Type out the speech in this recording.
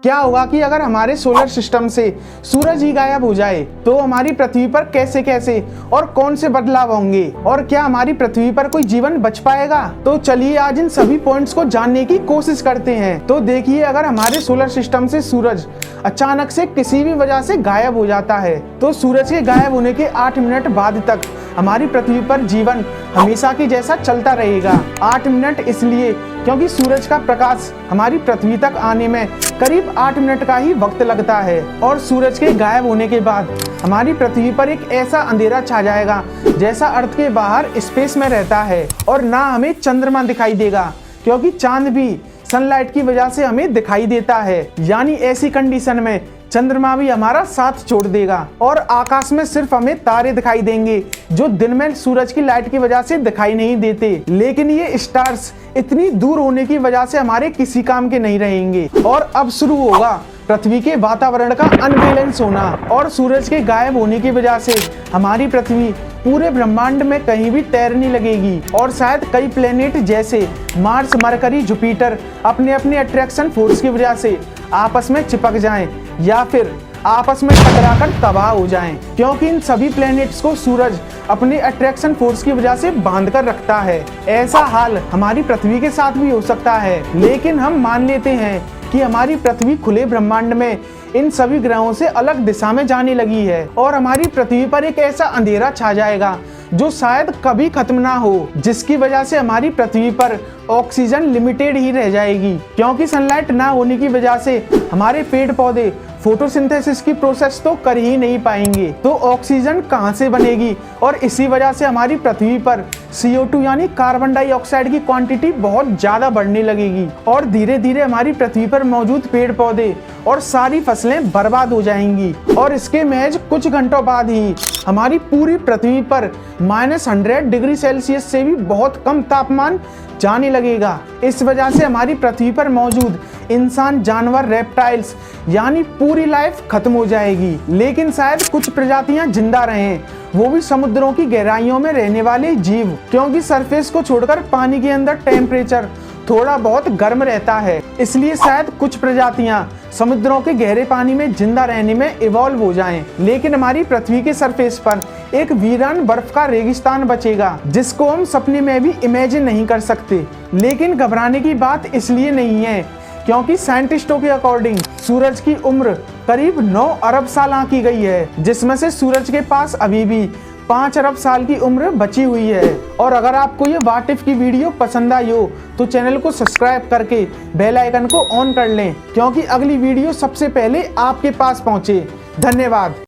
क्या होगा कि अगर हमारे सोलर सिस्टम से सूरज ही गायब हो जाए तो हमारी पृथ्वी पर कैसे कैसे और कौन से बदलाव होंगे, और क्या हमारी पृथ्वी पर कोई जीवन बच पाएगा। तो चलिए आज इन सभी पॉइंट्स को जानने की कोशिश करते हैं। तो देखिए, अगर हमारे सोलर सिस्टम से सूरज अचानक से किसी भी वजह से गायब हो जाता है तो सूरज के गायब होने के 8 मिनट बाद तक हमारी पृथ्वी पर जीवन हमेशा की जैसा चलता रहेगा। 8 मिनट इसलिए क्योंकि सूरज का प्रकाश हमारी पृथ्वी तक आने में करीब 8 मिनट का ही वक्त लगता है, और सूरज के गायब होने के बाद हमारी पृथ्वी पर एक ऐसा अंधेरा छा जाएगा जैसा अर्थ के बाहर स्पेस में रहता है, और ना हमें चंद्रमा दिखाई देगा क्योंकि चांद भी सनलाइट की वजह से हमें दिखाई देता है। यानी ऐसी कंडीशन में चंद्रमा भी हमारा साथ छोड़ देगा और आकाश में सिर्फ हमें तारे दिखाई देंगे जो दिन में सूरज की लाइट की वजह से दिखाई नहीं देते। लेकिन ये स्टार्स इतनी दूर होने की वजह से हमारे किसी काम के नहीं रहेंगे, और अब शुरू होगा पृथ्वी के वातावरण का अनबैलेंस होना, और सूरज के गायब होने की वजह से हमारी पृथ्वी पूरे ब्रह्मांड में कहीं भी तैरने लगेगी, और शायद कई प्लेनेट जैसे मार्स, मरकरी, जुपिटर अपने अपने अट्रैक्शन फोर्स की वजह से आपस में चिपक जाएं या फिर आपस में टकराकर तबाह हो जाएं, क्योंकि इन सभी प्लैनेट्स को सूरज अपने अट्रैक्शन फोर्स की वजह से बांध कर रखता है। ऐसा हाल हमारी पृथ्वी के साथ भी हो सकता है, लेकिन हम मान लेते हैं कि हमारी पृथ्वी खुले ब्रह्मांड में इन सभी ग्रहों से अलग दिशा में जाने लगी है, और हमारी पृथ्वी पर एक ऐसा अंधेरा छा जाएगा जो शायद कभी खत्म ना हो, जिसकी वजह से हमारी पृथ्वी पर ऑक्सीजन लिमिटेड ही रह जाएगी, क्योंकि सनलाइट ना होने की वजह से हमारे पेड़ पौधे फोटोसिंथेसिस की प्रोसेस तो कर ही नहीं पाएंगे, तो ऑक्सीजन कहां से बनेगी, और इसी वजह से हमारी पृथ्वी पर CO2 यानी कार्बन डाइऑक्साइड की क्वांटिटी बहुत ज्यादा बढ़ने लगेगी, और धीरे धीरे हमारी पृथ्वी पर मौजूद पेड़ पौधे और सारी फसलें बर्बाद हो जाएंगी, और इसके महज कुछ घंटों बाद ही हमारी पूरी पृथ्वी पर -100 डिग्री सेल्सियस से भी बहुत कम तापमान जाने लगेगा। इस वजह से हमारी पृथ्वी पर मौजूद इंसान, जानवर, रेप्टाइल्स यानी पूरी लाइफ खत्म हो जाएगी। लेकिन शायद कुछ प्रजातियां जिंदा रहें, वो भी समुद्रों की गहराइयों में रहने वाले जीव, क्योंकि सरफेस को छोड़कर पानी के अंदर टेम्परेचर थोड़ा बहुत गर्म रहता है, इसलिए शायद कुछ प्रजातियां समुद्रों के गहरे पानी में जिंदा रहने में इवॉल्व हो जाएं। लेकिन हमारी पृथ्वी के सरफेस पर एक वीरान बर्फ का रेगिस्तान बचेगा जिसको हम सपने में भी इमेजिन नहीं कर सकते। लेकिन घबराने की बात इसलिए नहीं है क्योंकि साइंटिस्टों के अकॉर्डिंग सूरज की उम्र करीब 9 अरब साल आंकी गई है, जिसमें से सूरज के पास अभी भी 5 अरब साल की उम्र बची हुई है। और अगर आपको ये व्हाट इफ की वीडियो पसंद आई हो तो चैनल को सब्सक्राइब करके बेल आइकन को ऑन कर लें, क्योंकि अगली वीडियो सबसे पहले आपके पास पहुंचे। धन्यवाद।